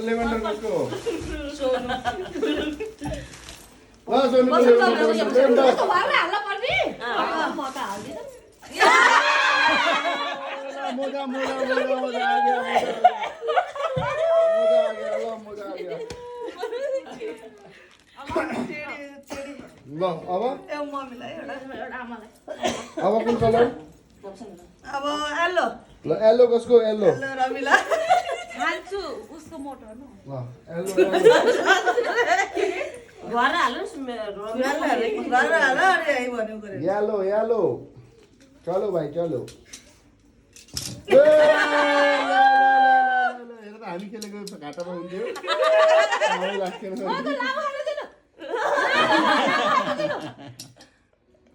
Lavender कसको हो? मोजा मोजा मोजा मोजा आ गया मोजा आ गया ल मोजा आ गया ल अब कुन कलर अब एल्लो ल येलो कसको येलो रमिला हाल्छु उसको मोटो हो ल येलो येलो येलो चलो भाइ चलो हेर त हामी खेलेको घाटामा हुन्थ्यो मलाई लाग्थेन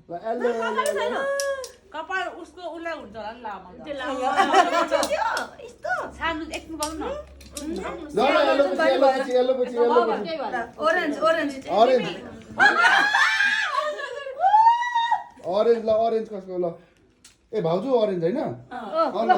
ल येलो कपाल उसको उसलाई हुन्छ होला नि लामो छान्नु एकछिन गर्नु न ल येलो पछि ओरेन्ज ओरेन्ज ऑरेंज ऑरेंज ल ऑरेंज कसको ल ए भाउजू ऑरेंज हैन ल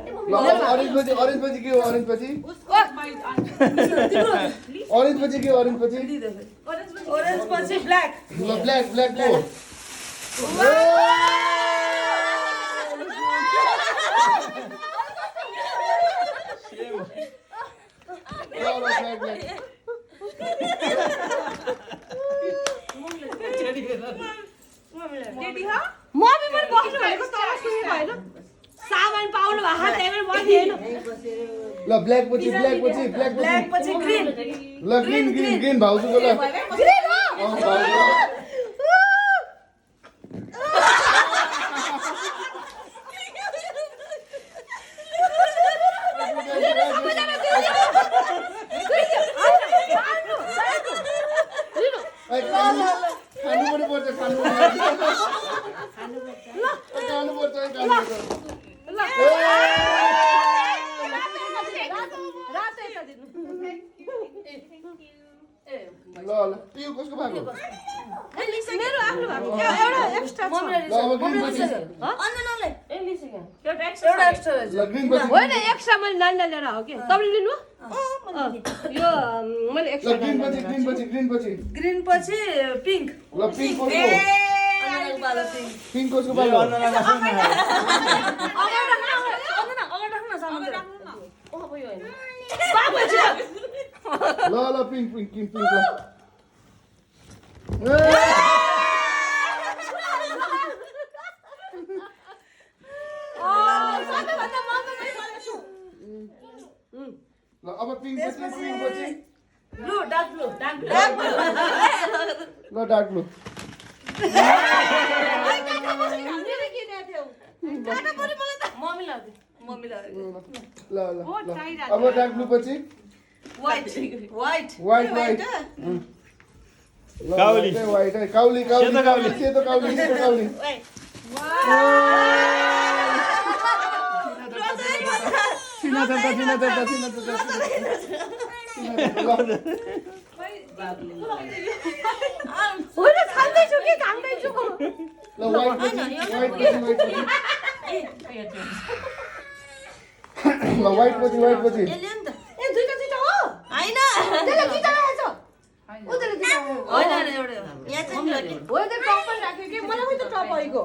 ऑरेंज पछि के हो ऑरेंज पछि ऑरेंज पछि के ऑरेंज पछि ओरेन्ज पछि ब्ल्याक ल ब्ल्याक ब्ल्याक को मम्मी पनि बस्नु भएको तर सुन्नु भएन सामान पाउनु भएको त्यही पनि बनिएन ल ब्ल्याक पछि ब्ल्याक पछि ग्रीन ल ग्रीन ग्रीन ग्रीन भाउजूको ल ग्रीन हो भाउजू खानु पनि पर्छ खानु पर्छ ल ल पिउ कसको भएको मेरो आफ्नो भएको एउटा एक्स्ट्रा छ ल अब ग्रीन पछि एउटा एक्स्ट्रा रहेछ ल ग्रीन पछि होइन एक्स्ट्रा मैले नानी लिएर हो कि तपाईले लिनु यो मैले ल एक्स्ट्रा ग्रीन पछि ग्रीन पछि पिंक ल पिंक कसको वाला पिंक पिंक कसको बालो ल ल पिंक पिंक पिंक पिंक ल ल अब पिंक पछि ब्लू डार्क ब्लू ल डार्क ब्लू मम्मी ल अब डार्क ब्लू पछि व्हाइट व्हाइट काउली व्हाइट है काउली सेतो काउली सीना देवता होइन खाँदैछु कि खाँदैछु ल व्हाइट पछि ए दुईटा हो हैन त्यसले दुईटा राखेछ उतले दुईटा होइन एउटा यहाँ चाहिँ हो त्यो टप राख्यो कि मलाई पनि त टप आइको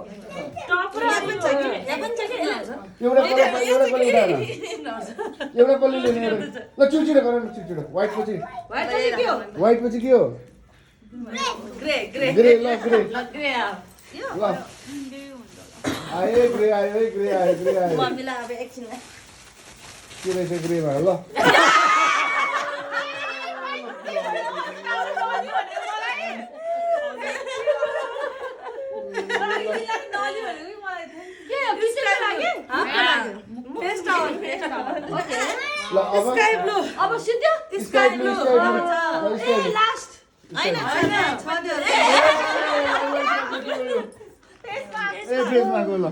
टप र पनि छ कि यहाँ पनि छ कि एउटा कलर लिने ल चिडचिडो गर न चिडचिडो व्हाइट पछि के हो ग्रे ल आयो ग्रे आयो मम्मीलाई अब एकछिन के रहेछ ग्रेमा ल के हो किसको लागि Face down, face down. Okay ल अब Sky blue. अब सिद्धो स्काई ब्लू ए लास्ट होइन, होइन, छ त्यो। ए फेसमा गयो ल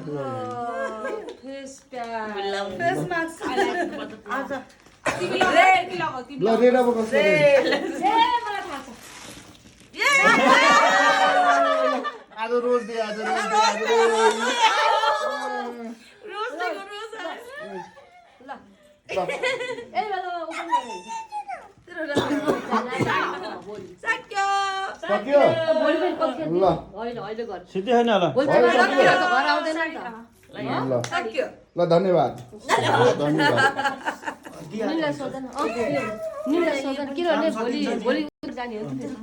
फेस प्याक Face mask. आज। ल रेड अब कसको रेड ए मलाई थाहा छ आज रोज दे आज रोज दे Rose दिएको, rose आयो। ल ल ए बेला ओपन सक्यो। सक्यो भोलि फेरि पक्कै ल होइन अहिले गर्छ सिधै होइन होला भोलि भयो, फेरि सक्यो। घर आउँदैन नि त ल सक्यो। ल धन्यवाद धन्यवाद निलाई सोधन निलाई सोधन किनभने भोलि जाने हो नि फेरि